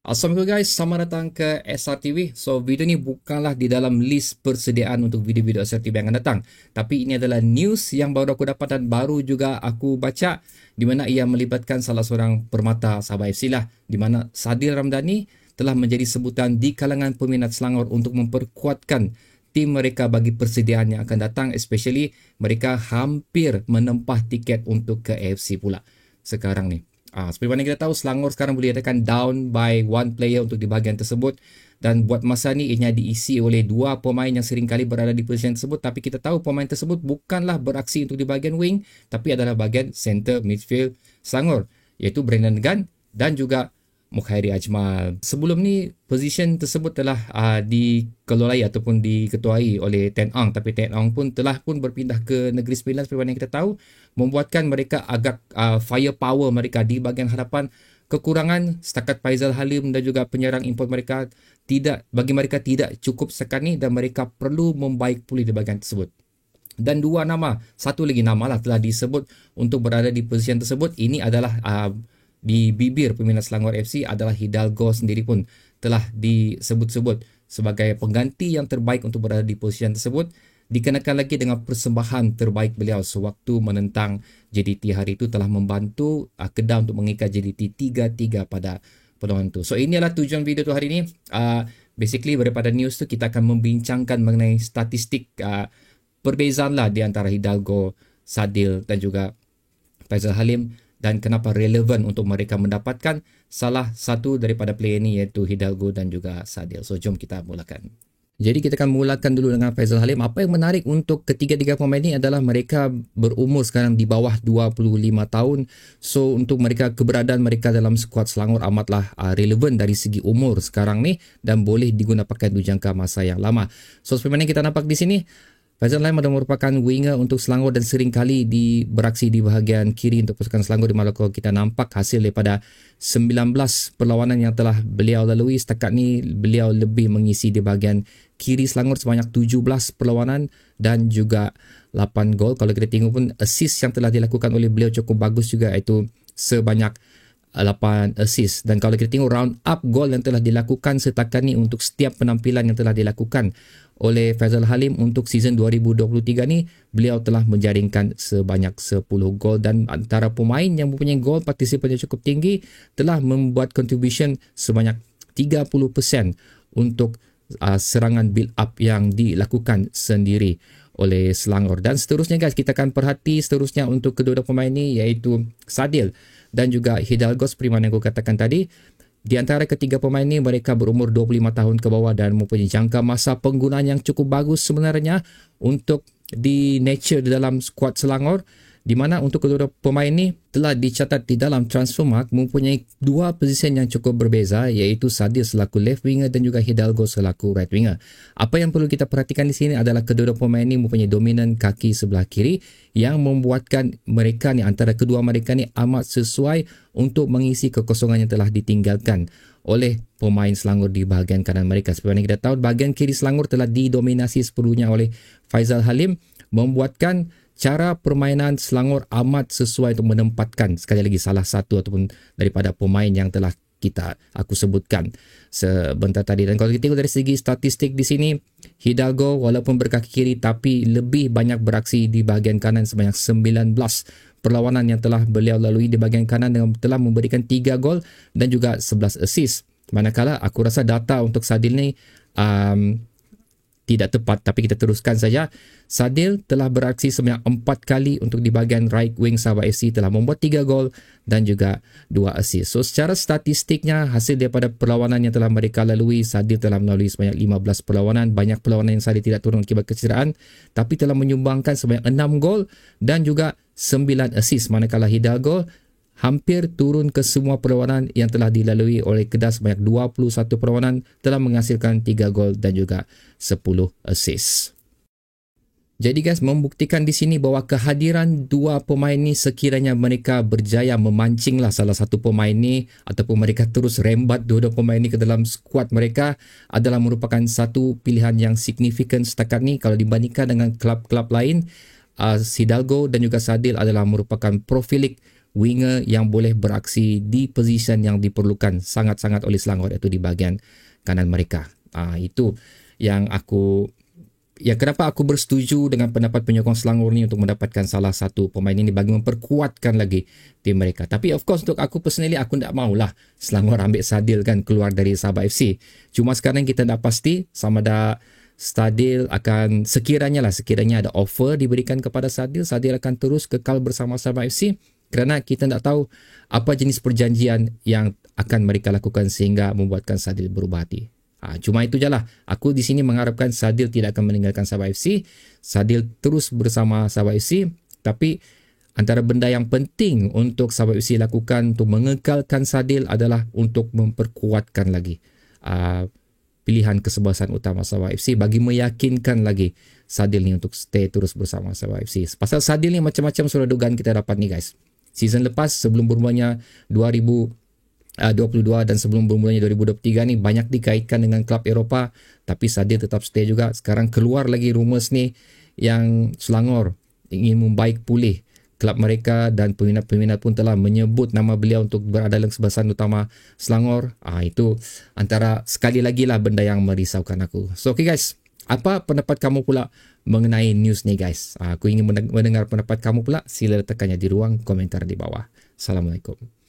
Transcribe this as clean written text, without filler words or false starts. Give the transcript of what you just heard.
Assalamualaikum guys, selamat datang ke SRTV. So, video ni bukanlah di dalam list persediaan untuk video-video SRTV yang akan datang. Tapi ini adalah news yang baru aku dapat dan baru juga aku baca, di mana ia melibatkan salah seorang permata Sabah FC lah, di mana Sadil Ramdhani telah menjadi sebutan di kalangan peminat Selangor untuk memperkuatkan tim mereka bagi persediaan yang akan datang, especially mereka hampir menempah tiket untuk ke AFC pula sekarang ni. Seperti mana kita tahu, Selangor sekarang boleh dikatakan down by one player untuk di bahagian tersebut, dan buat masa ni ianya diisi oleh dua pemain yang seringkali berada di posisi tersebut, tapi kita tahu pemain tersebut bukanlah beraksi untuk di bahagian wing, tapi adalah bahagian center midfield Selangor, iaitu Brandon Gunn dan juga Mukhairi Ajmal. Sebelum ni, position tersebut telah dikelolai ataupun diketuai oleh Ten Ang, tapi Ten Ang pun telah berpindah ke Negeri Sembilan seperti mana kita tahu, membuatkan mereka agak firepower mereka di bahagian hadapan kekurangan setakat Faizal Halim dan juga penyerang import mereka bagi mereka tidak cukup sekarang ni, dan mereka perlu membaik pulih di bahagian tersebut. Dan satu lagi nama lah telah disebut untuk berada di posisi tersebut. Ini adalah di bibir peminat Selangor FC adalah Hidalgo sendiri pun telah disebut-sebut sebagai pengganti yang terbaik untuk berada di posisi tersebut, dikenakan lagi dengan persembahan terbaik beliau sewaktu menentang JDT hari itu telah membantu Kedah untuk mengikat JDT 3-3 pada perlawanan itu. So ini adalah tujuan video tu hari ini. Basically daripada news tu kita akan membincangkan mengenai statistik perbezaan lah di antara Hidalgo, Sadil dan juga Faizal Halim, dan kenapa relevan untuk mereka mendapatkan salah satu daripada player ini, iaitu Hidalgo dan juga Sadil. So jom kita mulakan. Jadi kita akan mulakan dulu dengan Faizal Halim. Apa yang menarik untuk ketiga-tiga pemain ini adalah mereka berumur sekarang di bawah 25 tahun. So untuk mereka, keberadaan mereka dalam skuad Selangor amatlah relevan dari segi umur sekarang ni, dan boleh digunakan untuk jangka masa yang lama. So seperti mana kita nampak di sini, Faizal Halim adalah merupakan winger untuk Selangor dan seringkali beraksi di bahagian kiri untuk pasukan Selangor, di mana kalau kita nampak hasil daripada 19 perlawanan yang telah beliau lalui setakat ni, beliau lebih mengisi di bahagian kiri Selangor sebanyak 17 perlawanan dan juga 8 gol. Kalau kita tengok pun assist yang telah dilakukan oleh beliau cukup bagus juga, iaitu sebanyak 8 assist. Dan kalau kita tengok round up gol yang telah dilakukan setakat ni untuk setiap penampilan yang telah dilakukan oleh Faizal Halim untuk season 2023 ni, beliau telah menjaringkan sebanyak 10 gol, dan antara pemain yang mempunyai gol partisipannya cukup tinggi telah membuat contribution sebanyak 30% untuk serangan build up yang dilakukan sendiri oleh Selangor. Dan seterusnya guys, kita akan perhati seterusnya untuk kedua-dua pemain ni, iaitu Sadil dan juga Hidalgo. Seperti mana yang aku katakan tadi, di antara ketiga pemain ini, mereka berumur 25 tahun ke bawah dan mempunyai jangka masa penggunaan yang cukup bagus sebenarnya untuk di nature di dalam skuad Selangor, di mana untuk kedua pemain ini telah dicatat di dalam Transfermarkt mempunyai dua posisi yang cukup berbeza, iaitu Sadil selaku left winger dan juga Hidalgo selaku right winger. Apa yang perlu kita perhatikan di sini adalah kedua pemain ini mempunyai dominan kaki sebelah kiri yang membuatkan mereka ni, antara kedua mereka ni amat sesuai untuk mengisi kekosongan yang telah ditinggalkan oleh pemain Selangor di bahagian kanan mereka. Seperti yang kita tahu, bahagian kiri Selangor telah didominasi sepenuhnya oleh Faizal Halim, membuatkan cara permainan Selangor amat sesuai untuk menempatkan sekali lagi salah satu ataupun daripada pemain yang telah aku sebutkan sebentar tadi. Dan kalau kita tengok dari segi statistik di sini, Hidalgo walaupun berkaki kiri tapi lebih banyak beraksi di bahagian kanan sebanyak 19 perlawanan yang telah beliau lalui di bahagian kanan, dengan telah memberikan 3 gol dan juga 11 assist. Manakala aku rasa data untuk Sadil ni tidak tepat, tapi kita teruskan saja. Sadil telah beraksi sebanyak 4 kali untuk di bahagian right wing Sabah FC, telah membuat 3 gol dan juga 2 assist. So secara statistiknya, hasil daripada perlawanan yang telah mereka lalui, Sadil telah melalui sebanyak 15 perlawanan. Banyak perlawanan yang Sadil tidak turun akibat kecederaan, tapi telah menyumbangkan sebanyak 6 gol dan juga 9 assist. Manakala Hidalgo hampir turun ke semua perlawanan yang telah dilalui oleh Kedah sebanyak 21 perlawanan, telah menghasilkan 3 gol dan juga 10 assist. Jadi guys, membuktikan di sini bahawa kehadiran dua pemain ni, sekiranya mereka berjaya memancinglah salah satu pemain ni ataupun mereka terus rembat dua pemain ni ke dalam skuad mereka, adalah merupakan satu pilihan yang signifikan setakat ni kalau dibandingkan dengan klub-klub lain. Hidalgo dan juga Sadil adalah merupakan profilik winger yang boleh beraksi di position yang diperlukan sangat-sangat oleh Selangor, iaitu di bahagian kanan mereka. Itu yang kenapa aku bersetuju dengan pendapat penyokong Selangor ni untuk mendapatkan salah satu pemain ini bagi memperkuatkan lagi tim mereka. Tapi of course untuk aku personally, aku tak maulah Selangor ambil Sadil kan keluar dari Sabah FC. Cuma sekarang kita tak pasti sama ada Sadil akan sekiranya ada offer diberikan kepada Sadil akan terus kekal bersama Sabah FC, kerana kita tak tahu apa jenis perjanjian yang akan mereka lakukan sehingga membuatkan Sadil berubah hati. Cuma itu je lah. Aku di sini mengharapkan Sadil tidak akan meninggalkan Sabah FC. Sadil terus bersama Sabah FC. Tapi antara benda yang penting untuk Sabah FC lakukan untuk mengekalkan Sadil adalah untuk memperkuatkan lagi pilihan kesebelasan utama Sabah FC bagi meyakinkan lagi Sadil ni untuk stay terus bersama Sabah FC. Pasal Sadil ni macam-macam surat dugaan kita dapat ni guys. Season lepas sebelum bermulanya 2022 dan sebelum bermulanya 2023 ni banyak dikaitkan dengan klub Eropah, tapi Sadil tetap stay juga. Sekarang keluar lagi rumours ni yang Selangor ingin membaik pulih klub mereka dan peminat-peminat pun telah menyebut nama beliau untuk berada dalam kesebelasan utama Selangor. Itu antara sekali lagi lah benda yang merisaukan aku. So okay guys, apa pendapat kamu pula mengenai news ni guys? Aku ingin mendengar pendapat kamu pula. Sila letakkannya di ruang komentar di bawah. Assalamualaikum.